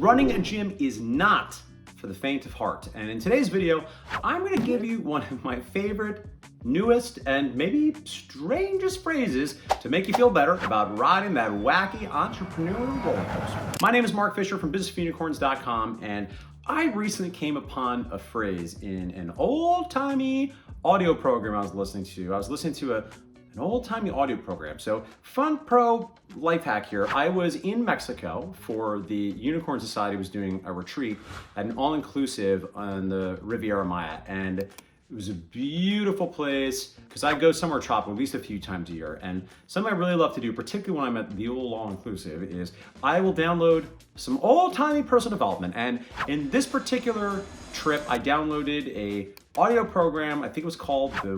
running a gym is not for the faint of heart. And in today's video, I'm gonna give you one of my favorite, newest, and maybe strangest phrases to make you feel better about riding that wacky entrepreneurial roller coaster. My name is Mark Fisher from businessforunicorns.com, and I recently came upon a phrase in an old-timey audio program I was listening to. I was listening to an old-timey audio program. So fun pro life hack here. I was in Mexico for the Unicorn Society was doing a retreat at an all-inclusive on the Riviera Maya. And it was a beautiful place because I go somewhere tropical at least a few times a year. And something I really love to do, particularly when I'm at the old all-inclusive, is I will download some old-timey personal development. And in this particular trip, I downloaded a audio program, I think it was called the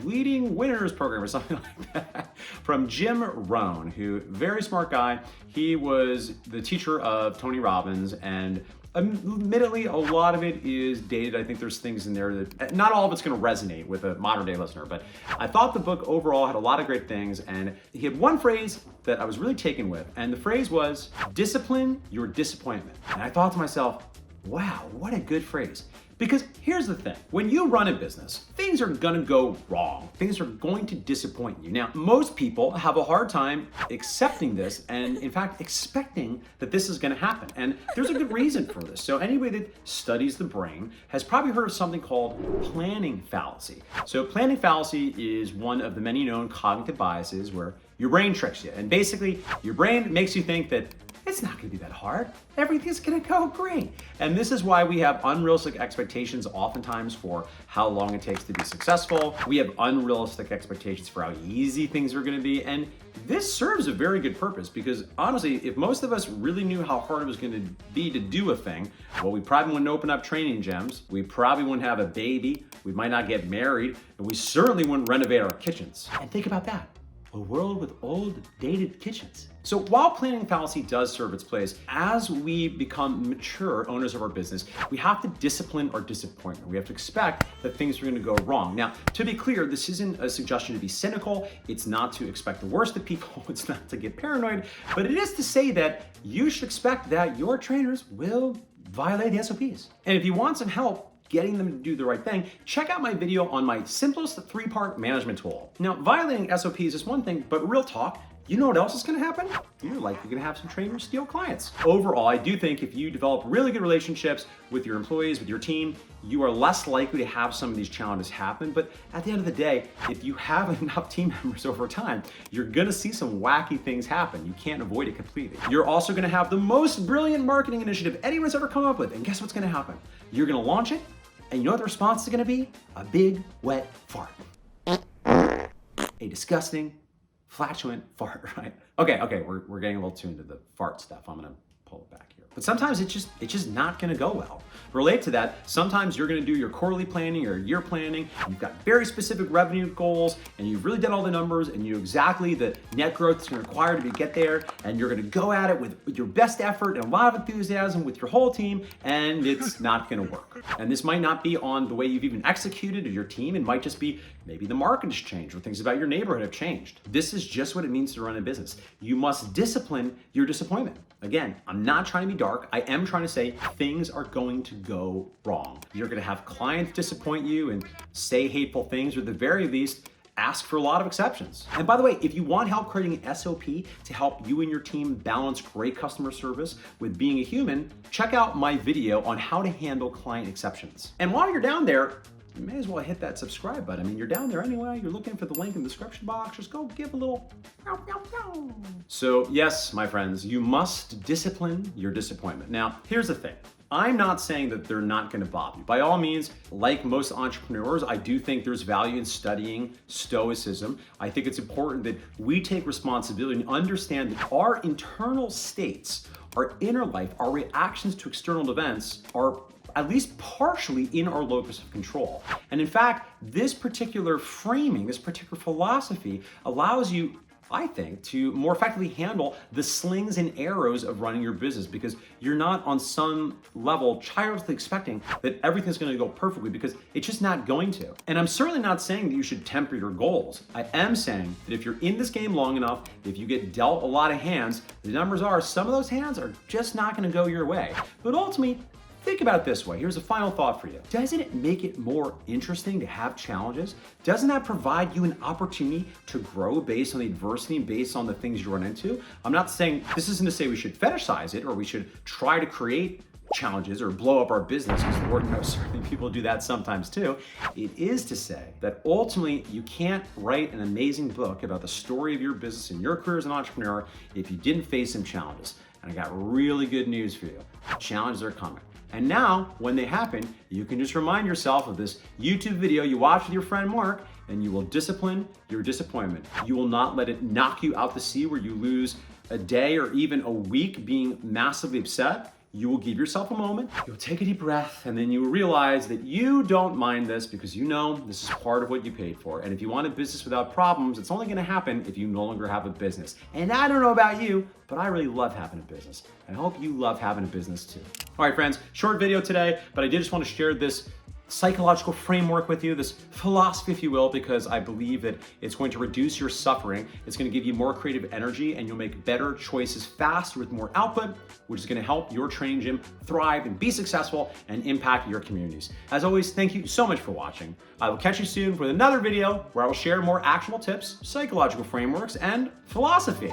Leading Winners Program or something like that, from Jim Rohn, who, very smart guy. He was the teacher of Tony Robbins, and admittedly, a lot of it is dated. I think there's things in there that, not all of it's gonna resonate with a modern day listener, but I thought the book overall had a lot of great things, and he had one phrase that I was really taken with, and the phrase was, discipline your disappointment. And I thought to myself, wow, what a good phrase. Because here's the thing, when you run a business, things are gonna go wrong. Things are going to disappoint you. Now, most people have a hard time accepting this and in fact, expecting that this is gonna happen. And there's a good reason for this. So anybody that studies the brain has probably heard of something called planning fallacy. So planning fallacy is one of the many known cognitive biases where your brain tricks you. And basically, your brain makes you think that it's not gonna be that hard. Everything's gonna go great. And this is why we have unrealistic expectations oftentimes for how long it takes to be successful. We have unrealistic expectations for how easy things are gonna be. And this serves a very good purpose because honestly, if most of us really knew how hard it was gonna be to do a thing, well, we probably wouldn't open up training gyms. We probably wouldn't have a baby. We might not get married. And we certainly wouldn't renovate our kitchens. And think about that. A world with old, dated kitchens. So while planning fallacy does serve its place, as we become mature owners of our business, we have to discipline our disappointment. We have to expect that things are gonna go wrong. Now, to be clear, this isn't a suggestion to be cynical. It's not to expect the worst of people. It's not to get paranoid, but it is to say that you should expect that your trainers will violate the SOPs. And if you want some help getting them to do the right thing, check out my video on my simplest 3-part management tool. Now, violating SOPs is one thing, but real talk, you know what else is gonna happen? You're likely gonna have some trainers steal clients. Overall, I do think if you develop really good relationships with your employees, with your team, you are less likely to have some of these challenges happen. But at the end of the day, if you have enough team members over time, you're gonna see some wacky things happen. You can't avoid it completely. You're also gonna have the most brilliant marketing initiative anyone's ever come up with. And guess what's gonna happen? You're gonna launch it, and you know what the response is gonna be? A big, wet fart. A disgusting, flatulent fart, right? Okay, we're getting a little too into the fart stuff. I'm gonna pull it back here. But sometimes it's just not gonna go well. Relate to that, sometimes you're gonna do your quarterly planning or year planning, and you've got very specific revenue goals, and you've really done all the numbers, and you know exactly the net growth that's gonna require to get there, and you're gonna go at it with your best effort and a lot of enthusiasm with your whole team, and it's not gonna work. And this might not be on the way you've even executed or your team, it might just be maybe the market has changed or things about your neighborhood have changed. This is just what it means to run a business. You must discipline your disappointment. Again, I'm not trying to be dark. I am trying to say things are going to go wrong. You're gonna have clients disappoint you and say hateful things, or at the very least, ask for a lot of exceptions. And by the way, if you want help creating an SOP to help you and your team balance great customer service with being a human, check out my video on how to handle client exceptions. And while you're down there, you may as well hit that subscribe button. I mean, you're down there anyway. You're looking for the link in the description box. Just go give a little meow, meow, meow. So yes, my friends, you must discipline your disappointment. Now, here's the thing. I'm not saying that they're not gonna bother you. By all means, like most entrepreneurs, I do think there's value in studying stoicism. I think it's important that we take responsibility and understand that our internal states, our inner life, our reactions to external events are at least partially in our locus of control. And in fact, this particular framing, this particular philosophy allows you I think, to more effectively handle the slings and arrows of running your business, because you're not on some level childishly expecting that everything's going to go perfectly, because it's just not going to. And I'm certainly not saying that you should temper your goals. I am saying that if you're in this game long enough, if you get dealt a lot of hands, the numbers are some of those hands are just not going to go your way. But ultimately, think about it this way. Here's a final thought for you. Doesn't it make it more interesting to have challenges? Doesn't that provide you an opportunity to grow based on the adversity and based on the things you run into? I'm not saying, this isn't to say we should fetishize it or we should try to create challenges or blow up our business, because Lord knows certainly people do that sometimes too. It is to say that ultimately you can't write an amazing book about the story of your business and your career as an entrepreneur if you didn't face some challenges. And I got really good news for you. Challenges are coming. And now, when they happen, you can just remind yourself of this YouTube video you watched with your friend Mark, and you will discipline your disappointment. You will not let it knock you out to sea where you lose a day or even a week being massively upset. You will give yourself a moment, you'll take a deep breath, and then you will realize that you don't mind this because you know this is part of what you paid for. And if you want a business without problems, it's only gonna happen if you no longer have a business. And I don't know about you, but I really love having a business. I hope you love having a business too. All right, friends, short video today, but I did just want to share this psychological framework with you, this philosophy, if you will, because I believe that it's going to reduce your suffering. It's going to give you more creative energy, and you'll make better choices faster with more output, which is going to help your training gym thrive and be successful and impact your communities. As always, thank you so much for watching. I will catch you soon with another video where I will share more actionable tips, psychological frameworks, and philosophy.